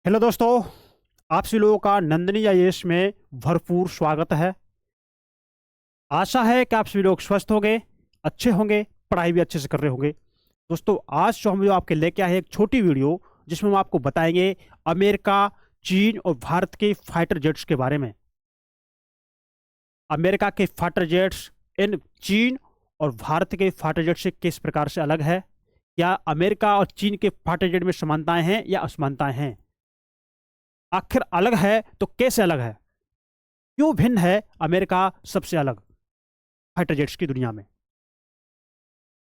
Hello दोस्तों। आप सभी लोगों का नंदनी आईएएस में भरपूर स्वागत है। आशा है कि आप सभी लोग स्वस्थ होंगे, अच्छे होंगे, पढ़ाई भी अच्छे से कर रहे होंगे। दोस्तों, आज जो आपके लेके आए हैं एक छोटी वीडियो, जिसमें हम आपको बताएंगे अमेरिका, चीन और भारत के फाइटर जेट्स के बारे में। अमेरिका के फाइटर जेट्स इन चीन और भारत के फाइटर जेट से किस प्रकार से अलग है। क्या अमेरिका और चीन के फाइटर जेट में समानताएं हैं या असमानताएं हैं? आखिर अलग है तो कैसे अलग है? क्यों भिन्न है अमेरिका सबसे अलग फाइटर जेट्स की दुनिया में?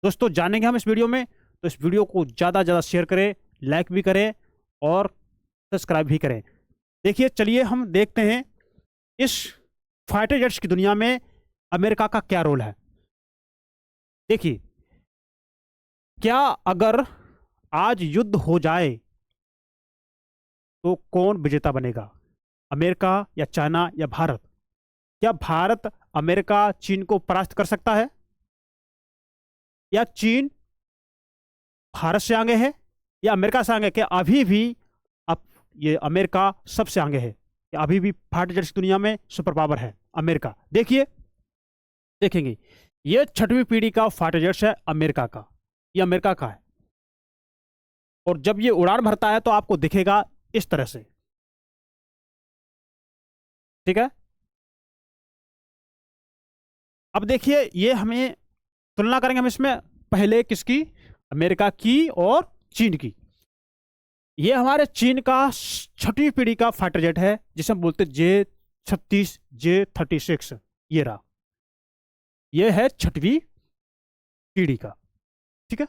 दोस्तों, जानेंगे हम इस वीडियो में। तो इस वीडियो को ज़्यादा ज़्यादा शेयर करें, लाइक भी करें और सब्सक्राइब भी करें। देखिए, चलिए हम देखते हैं इस फाइटर जेट्स की दुनिया में अमेरिका का क्या रोल है। देखिए, क्या अगर आज युद्ध हो जाए तो कौन विजेता बनेगा, अमेरिका या चाइना या भारत? क्या भारत अमेरिका चीन को परास्त कर सकता है, या चीन भारत से आगे है, या अमेरिका से आगे? क्या अभी भी अब ये अमेरिका सबसे आगे है? क्या अभी भी फाइटर जेट्स दुनिया में सुपर पावर है अमेरिका? देखिए, देखेंगे ये छठवीं पीढ़ी का फाइटर जेट्स है अमेरिका का। ये अमेरिका का है, और जब ये उड़ान भरता है तो आपको दिखेगा इस तरह से। ठीक है, अब देखिए, ये हमें तुलना करेंगे हम इसमें पहले किसकी, अमेरिका की और चीन की। ये हमारे चीन का छठवीं पीढ़ी का फाइटर जेट है, जिसे हम बोलते J-36, J-36। ये रहा, ये है छठवीं पीढ़ी का। ठीक है,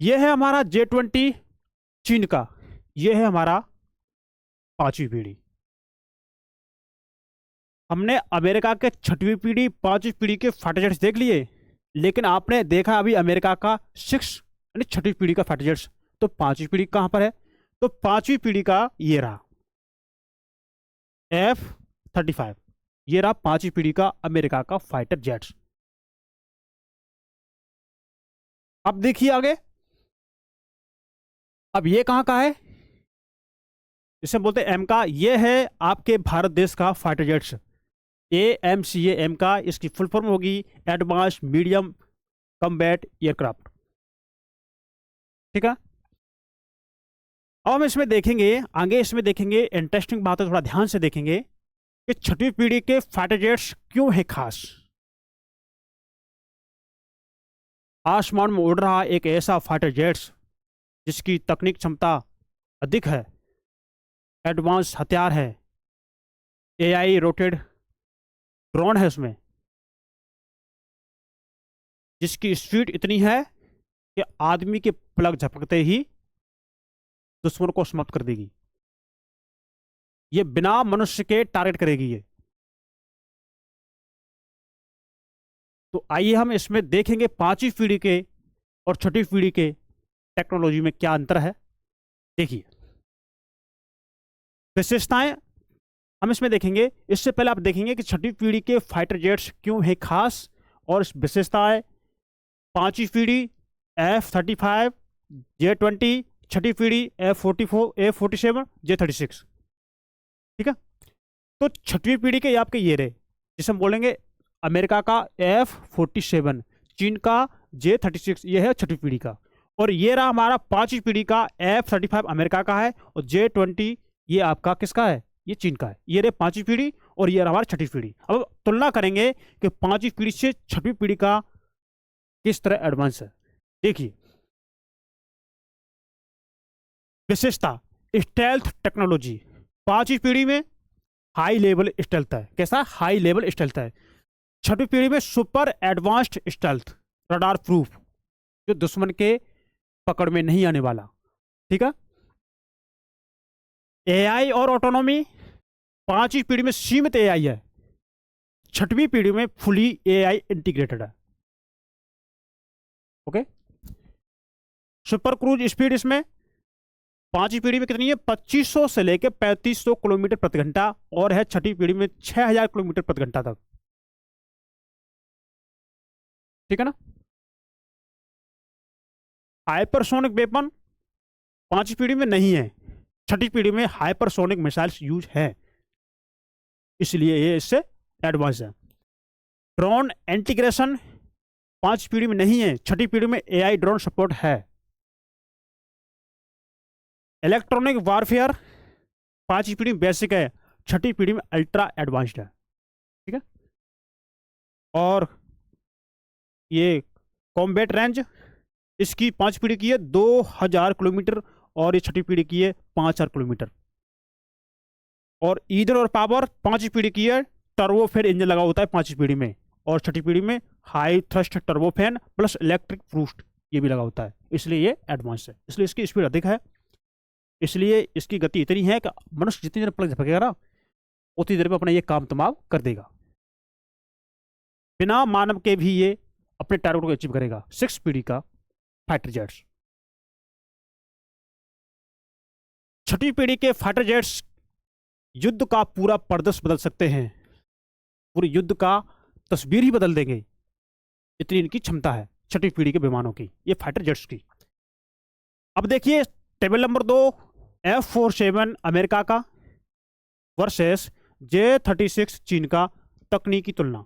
ये है हमारा J-20 चीन का। ये है हमारा पांचवी पीढ़ी। हमने अमेरिका के छठवीं पीढ़ी, पांचवी पीढ़ी के फाइटर जेट्स देख लिए, लेकिन आपने देखा अभी अमेरिका का सिक्स यानी छठवीं पीढ़ी का फाइटर जेट्स। तो पांचवी पीढ़ी कहां पर है? तो पांचवी पीढ़ी का ये रहा F-35। ये रहा पांचवी पीढ़ी का अमेरिका का फाइटर जेट्स। अब देखिए आगे, अब ये कहां का है? जिसे बोलते हैं एम का। ये है आपके भारत देश का फाइटर जेट्स, AMCA का। इसकी फुल फॉर्म होगी एडवांस मीडियम कम्बैट एयरक्राफ्ट। ठीक है, अब हम इसमें देखेंगे आगे, इसमें देखेंगे इंटरेस्टिंग बात है, थोड़ा ध्यान से देखेंगे कि छठवीं पीढ़ी के फाइटर जेट्स क्यों है खास। आसमान में उड़ रहा एक ऐसा फाइटर जेट्स जिसकी तकनीक क्षमता अधिक है, एडवांस हथियार है, AI रोटेड ड्रोन है उसमें, जिसकी स्पीड इतनी है कि आदमी के पलक झपकते ही दुश्मन को समाप्त कर देगी। ये बिना मनुष्य के टारगेट करेगी ये। तो आइए हम इसमें देखेंगे पांचवी पीढ़ी के और छठी पीढ़ी के टेक्नोलॉजी में क्या अंतर है। देखिए, विशेषताएं हम इसमें देखेंगे। इससे पहले आप देखेंगे कि छठी पीढ़ी के फाइटर जेट्स क्यों है खास, और इस विशेषताएं पांचवी पीढ़ी F-35, J-20, छठी पीढ़ी F-44, F-47, J-36। ठीक है, तो छठवीं पीढ़ी के आपके ये रहे, जिसे हम बोलेंगे अमेरिका का F-47, चीन का J-36, ये है छठी पीढ़ी का। और ये रहा हमारा पांचवी पीढ़ी का F-35 अमेरिका का है, और J-20 ये आपका किसका है? ये चीन का है। ये रहे पांचवी पीढ़ी, और ये रहा हमारी छठी पीढ़ी। अब तुलना करेंगे कि पांचवी पीढ़ी से छठवीं पीढ़ी का किस तरह एडवांस है। देखिए, विशेषता स्टेल्थ टेक्नोलॉजी। पांचवी पीढ़ी में हाई लेवल स्टेल्थ है। कैसा? हाई लेवल स्टेल्थ है। छठवीं पीढ़ी में super advanced stealth, radar proof, जो दुश्मन के पकड़ में नहीं आने वाला। ठीक है, AI और ऑटोनॉमी। पांचवी पीढ़ी में सीमित AI है, छठवीं पीढ़ी में फुली AI इंटीग्रेटेड है। ओके, सुपर क्रूज स्पीड इसमें पांचवी पीढ़ी में कितनी है? 2500 से लेकर 3500 किलोमीटर प्रति घंटा, और है छठी पीढ़ी में 6000 किलोमीटर प्रति घंटा तक। ठीक है ना। हाइपरसोनिक वेपन पांचवी पीढ़ी में नहीं है, छठी पीढ़ी में हाइपरसोनिक मिसाइल्स यूज है, इसलिए ये इससे एडवांस है। ड्रोन इंटीग्रेशन पांच पीढ़ी में नहीं है, छठी पीढ़ी में एआई ड्रोन सपोर्ट है। इलेक्ट्रॉनिक वारफेयर पांचवी पीढ़ी में बेसिक है, छठी पीढ़ी में अल्ट्रा एडवांस्ड है, ठीक है। और ये कॉम्बैट रेंज इसकी पांच पीढ़ी की है 2000 किलोमीटर और ये छठी पीढ़ी की है 5000 किलोमीटर। और ईंधन और पावर पांचवी पीढ़ी की है, टर्बोफैन इंजन लगा होता है पांचवी पीढ़ी में, और छठी पीढ़ी में high thrust turbofan plus electric boost ये भी लगा होता है, इसलिए ये एडवांस है, इसलिए इसकी स्पीड अधिक है, इसलिए इसकी गति इतनी है कि मनुष्य जितनी देर पलक झपकेगा ना उतनी देर में अपना ये काम तमाम कर देगा, बिना मानव के भी ये अपने टारगेट को अचीव करेगा। सिक्स पीढ़ी का फाइटर जेट्स। छठी पीढ़ी के फाइटर जेट्स युद्ध का पूरा परिदृश्य बदल सकते हैं, पूरे युद्ध का तस्वीर ही बदल देंगे, इतनी इनकी क्षमता है छठी पीढ़ी के विमानों की, ये फाइटर जेट्स की। अब देखिए टेबल नंबर 2, F-47 अमेरिका का वर्सेस J-36 चीन का, तकनीकी तुलना।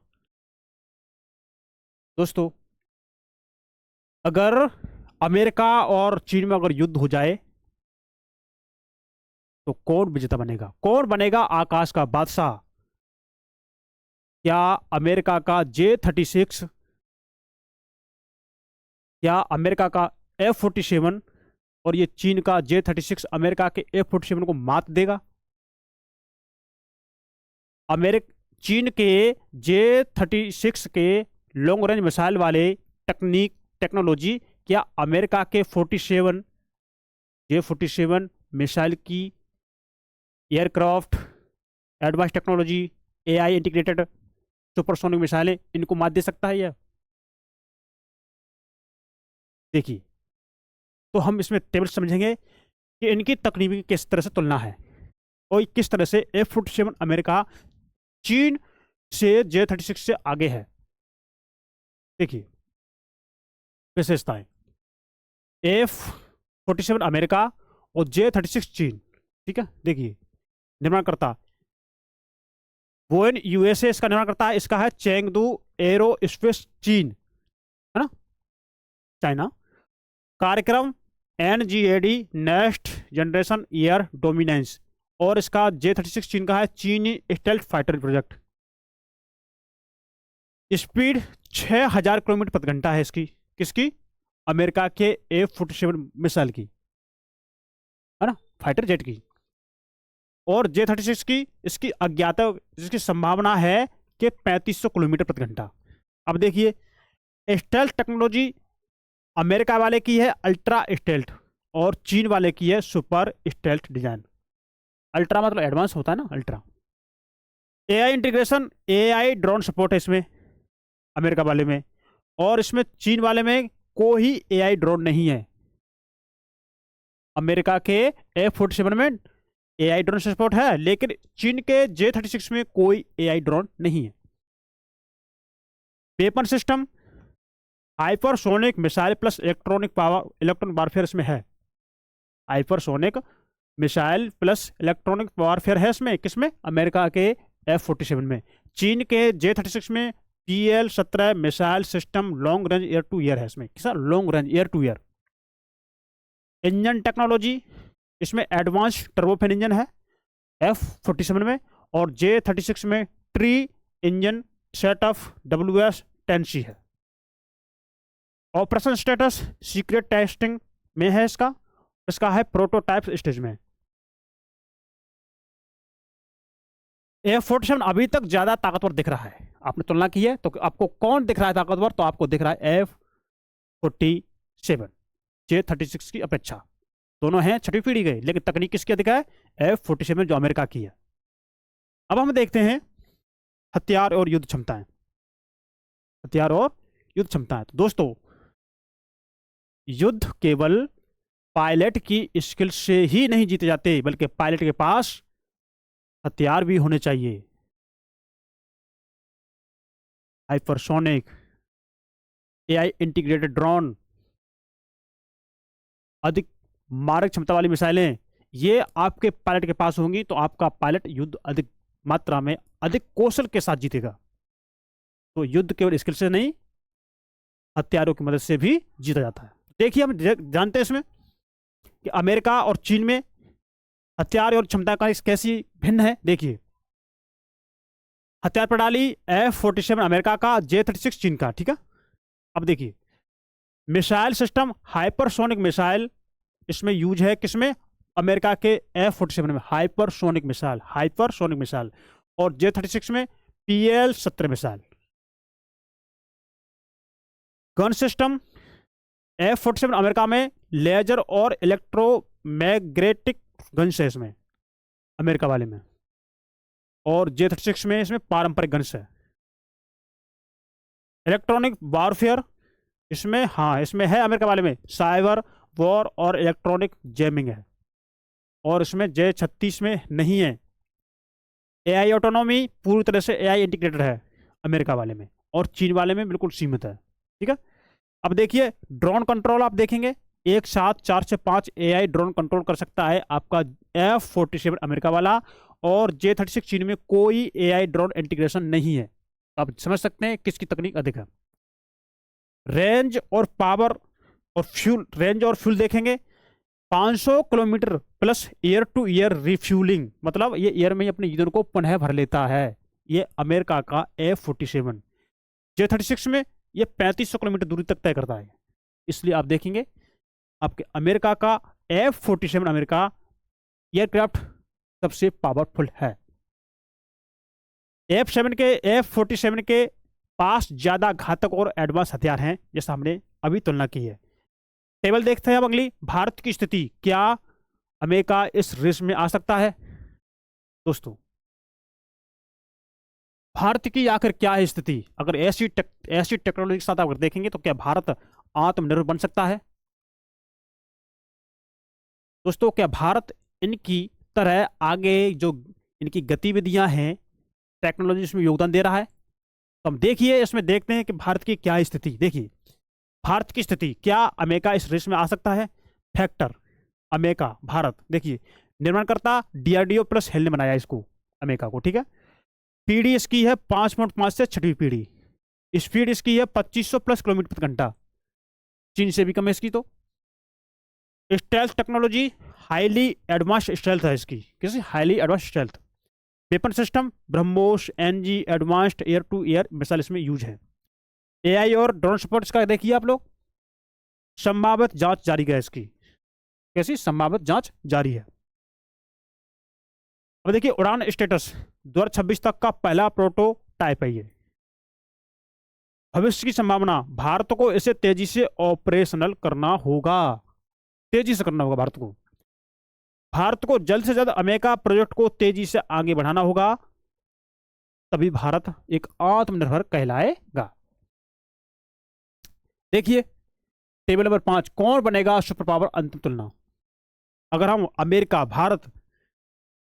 दोस्तों अगर अमेरिका और चीन में अगर युद्ध हो जाए तो कौन विजेता बनेगा, कौन बनेगा आकाश का बादशाह? क्या अमेरिका का J-36, क्या अमेरिका का F-47 और ये चीन का J-36 अमेरिका के F-47 को मात देगा? चीन के J-36 के लॉन्ग रेंज मिसाइल वाले टेक्नोलॉजी क्या अमेरिका के J-47 मिसाइल की aircraft, advance technology, AI integrated supersonic मिसाइलें इनको मात दे सकता है यह? देखिए तो हम इसमें टेबल समझेंगे कि इनकी तकनीकी किस तरह से तुलना है और किस तरह से F-47 अमेरिका चीन से J-36 से आगे है। देखिए विशेषताएं, F-47 अमेरिका और J-36 चीन, ठीक है। देखिए निर्माणकर्ता बोइंग यूएसए इसका निर्माण करता है, इसका है चेंगदू एरो स्पेस चीन, है ना, चाइना। कार्यक्रम NGAD next generation air dominance, और इसका J-36 चीन का है चीनी stealth fighter project. Speed 6000 kilometre प्रति घंटा है इसकी, किसकी? अमेरिका के F-47 मिसाइल की, है ना, फाइटर जेट की। और J-36 की इसकी अज्ञात जिसकी संभावना है कि 3500 किलोमीटर प्रति घंटा। अब देखिए स्टेल्थ टेक्नोलॉजी अमेरिका वाले की है अल्ट्रा स्टेल्थ और चीन वाले की है सुपर स्टेल्थ डिजाइन। अल्ट्रा मतलब एडवांस होता है ना, ultra. AI integration, AI drone support है इसमें अमेरिका वाले में, और इसमें चीन वाले में कोई एआई ड्रोन नहीं है। अमेरिका के F-47 में एआई ड्रोन सपोर्ट है, लेकिन चीन के J-36 में कोई एआई ड्रोन नहीं है। Weapon system hypersonic missile plus electronic power, electronic warfare इसमें है। Hypersonic missile plus electronic warfare है इसमें, किसमें? अमेरिका के F-47 में। चीन के J-36 में PL-17 missile system long range air to air है इसमें, किसा? Long range air to air. Engine technology इसमें एडवांस टर्बोफैन इंजन है F-47 में, और J-36 में tree engine set of WS-10C है। ऑपरेशन स्टेटस सीक्रेट टेस्टिंग में है इसका, इसका है प्रोटोटाइप स्टेज में। F-47 अभी तक ज्यादा ताकतवर दिख रहा है, आपने तुलना की है तो आपको कौन दिख रहा है ताकतवर? तो आपको दिख रहा है F-47 J-36 की अपेक्षा। दोनों हैं छठी पीढ़ी गए, लेकिन तकनीक किसकी अधिक है? F-47 जो अमेरिका की है। अब हम देखते हैं हथियार और युद्ध क्षमताएं, हथियार और युद्ध क्षमताएं। तो दोस्तों युद्ध केवल पायलट की स्किल से ही नहीं जीते जाते, बल्कि पायलट के पास हथियार भी होने चाहिए। हाइपरसोनिक, एआई इंटीग्रेटेड ड्रोन, अधिक मारक क्षमता वाली मिसाइलें, ये आपके पायलट के पास होंगी तो आपका पायलट युद्ध अधिक मात्रा में, अधिक कौशल के साथ जीतेगा। तो युद्ध केवल स्किल से नहीं, हथियारों की मदद से भी जीता जाता है। देखिए हम जानते हैं इसमें कि अमेरिका और चीन में हथियार और क्षमता का कैसी भिन्न है। देखिए हथियार प्रणाली F-47 अमेरिका का, J-36 चीन का, ठीक है। अब देखिए मिसाइल सिस्टम हाइपरसोनिक मिसाइल इसमें यूज है, किसमें? अमेरिका के F-47 में हाइपरसोनिक मिसाइल, और J-36 में PL-17 missile. Gun system F-47 America में लेजर और इलेक्ट्रोमैग्नेटिक गन्स है इसमें, अमेरिका वाले में, और J-36 में इसमें पारंपरिक गन्स है। इलेक्ट्रॉनिक वॉरफेयर इसमें, हाँ इसमें है अमेरिका वाले में साइबर वॉर और इलेक्ट्रॉनिक जैमिंग है, और इसमें J-36 में नहीं है। AI ऑटोनॉमी पूरी तरह से AI इंटीग्रेटेड है अमेरिका वाले में, और चीन वाले में बिल्कुल सीमित है, ठीक है। अब देखिए ड्रोन कंट्रोल आप देखेंगे, एक साथ 4 से 5 AI ड्रोन कंट्रोल कर सकता है आपका F-47 अमेरिका वाला, और J-36 चीन में कोई AI ड्रोन इंटीग्रेशन नहीं है। आप समझ सकते हैं किसकी तकनीक अधिक है। रेंज और पावर और फ्यूल देखेंगे, 500 kilometre plus air to air refuelling, मतलब ये एयर में ही अपने ईंधन को पुनः भर लेता है, ये अमेरिका का F-47। J-36 में ये 3500 किलोमीटर दूरी तक तय करता है। इसलिए आप देखेंगे आपके अमेरिका का F-47 अमेरिका एयरक्राफ्ट सबसे पावरफुल है। F-47 के पास ज्यादा घातक और एडवांस हथियार हैं, जैसा हमने अभी तुलना की है। टेबल देखते हैं अब अगली, भारत की स्थिति, क्या अमेरिका इस रेस में आ सकता है? दोस्तों भारत की आखिर क्या है स्थिति? अगर ऐसी टेक्नोलॉजी के साथ अगर देखेंगे तो क्या भारत आत्मनिर्भर बन सकता है? दोस्तों क्या भारत इनकी तरह आगे जो इनकी गतिविधियां हैं टेक्नोलॉजी इसमें योगदान दे रहा है? तो हम देखिए इसमें देखते हैं कि भारत की क्या स्थिति। देखिए भारत की स्थिति, क्या अमेरिका इस रेस में आ सकता है? फैक्टर अमेरिका भारत, देखिए निर्माणकर्ता DRDO प्लस हेल ने बनाया इसको, अमेरिका को, ठीक है। पीढ़ी इसकी है 5.5 से 6वीं पीढ़ी, स्पीड इसकी है 2500 प्लस किलोमीटर प्रति घंटा, चीन से भी कम है इसकी। तो stealth technology, highly advance stealth है इसकी, किसी highly advance stealth. Weapon system BrahMos NG advanced air to air missile इसमें यूज है। AI और ड्रोन सपोर्ट्स का देखिए आप लोग, संभावित जांच जारी है इसकी, कैसी संभावित जांच जारी है। अब देखिए उड़ान स्टेटस 2026 तक का पहला प्रोटोटाइप है ये। भविष्य की संभावना, भारत को इसे तेजी से ऑपरेशनल करना होगा, तेजी से करना होगा भारत को जल्द से जल्द अमेरिका प्रोजेक्ट को तेजी से आगे बढ़ाना होगा, तभी भारत एक आत्मनिर्भर कहलाएगा। देखिए टेबल नंबर 5, कौन बनेगा सुपर पावर? अंतिम तुलना। अगर हम अमेरिका, भारत,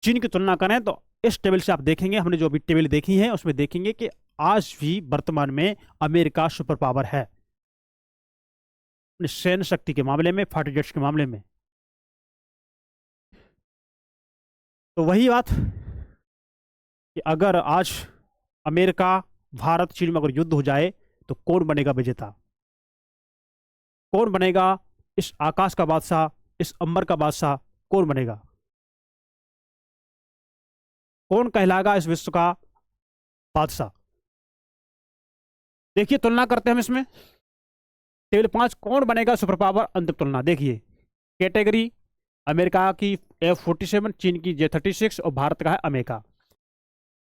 चीन की तुलना करें तो इस टेबल से आप देखेंगे, हमने जो अभी टेबल देखी है उसमें देखेंगे कि आज भी वर्तमान में अमेरिका सुपर पावर है अपनी सैन्य शक्ति के मामले में, फाइटर जेट्स के मामले में। तो वही बात कि अगर आज अमेरिका, भारत, चीन में अगर युद्ध हो जाए तो कौन बनेगा विजेता? कौन बनेगा इस आकाश का बादशाह, इस अंबर का बादशाह? कौन बनेगा? कौन कहलाएगा इस विश्व का बादशाह? देखिए तुलना करते हैं हम इसमें, टेबल 5, कौन बनेगा सुपर पावर? अंतिम तुलना। देखिए कैटेगरी, अमेरिका की F-47, चीन की J-36 और भारत का है अमेरिका।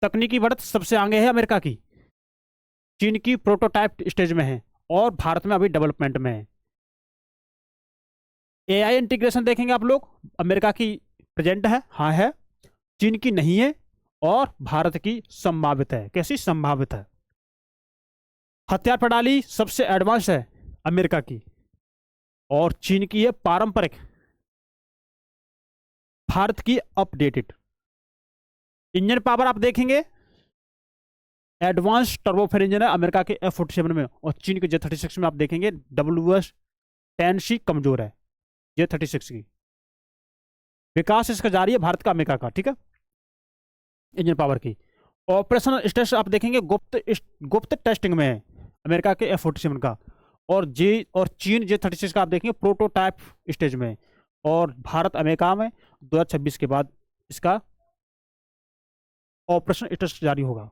तकनीकी बढ़त सबसे आगे है अमेरिका की, चीन की प्रोटोटाइप स्टेज में है, और भारत में अभी डेवलपमेंट में है। AI इंटीग्रेशन देखेंगे आप लोग, अमेरिका की प्रेजेंट है, हाँ है, चीन की नहीं है, और भारत की संभावित है। कैसी संभावित है? हथियार प्रणाली सबसे एडवांस है अमेरिका की, और चीन की है पारंपरिक, भारत की अपडेटेड। इंजन पावर आप देखेंगे, एडवांस टर्बोफेन इंजन है अमेरिका के F-47 में, और चीन के J-36 में आप देखेंगे WS-10C कमजोर है J-36 की। विकास इसका जारी है, भारत का, अमेरिका का, ठीक है, इंजन पावर की। ऑपरेशनल स्टेज आप देखेंगे गुप्त टेस्टिंग में है अमेरिका के F-47 का, और चीन J-36 का आप देखेंगे प्रोटोटाइप स्टेज में, और भारत अमेरिका में 2026 के बाद इसका ऑपरेशन स्टेज जारी होगा।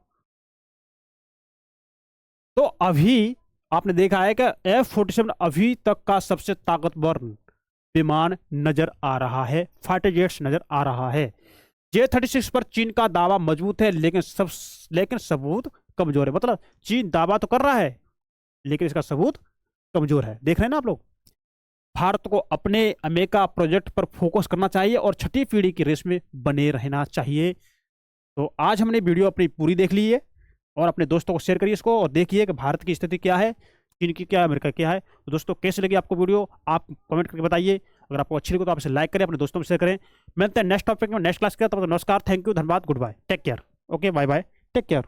तो अभी आपने देखा है कि F-47 अभी तक का सबसे ताकतवर विमान नजर आ रहा है, फाइटर जेट्स नजर आ रहा है। J-36 पर चीन का दावा मजबूत है, लेकिन सबूत कमजोर है। मतलब चीन दावा तो कर रहा है लेकिन इसका सबूत कमजोर है। देख रहे हैं ना आप लोग। भारत को अपने अमेरिका प्रोजेक्ट पर फोकस करना चाहिए और छठी पीढ़ी की रेस में बने रहना चाहिए। तो आज हमने वीडियो अपनी पूरी देख ली है, और अपने दोस्तों को शेयर करिए इसको, और देखिए कि भारत की स्थिति क्या है, चीन की क्या है, अमेरिका क्या है। तो दोस्तों कैसे लगी आपको वीडियो, आप कमेंट करके बताइए। अगर आपको अच्छी लगी तो आप इसे लाइक करें, अपने दोस्तों में शेयर करें। मिलते हैं नेक्स्ट टॉपिक में, नेक्स्ट क्लास के। तब तक नमस्कार, थैंक यू, धन्यवाद, good bye, take care, okay, bye bye, take care.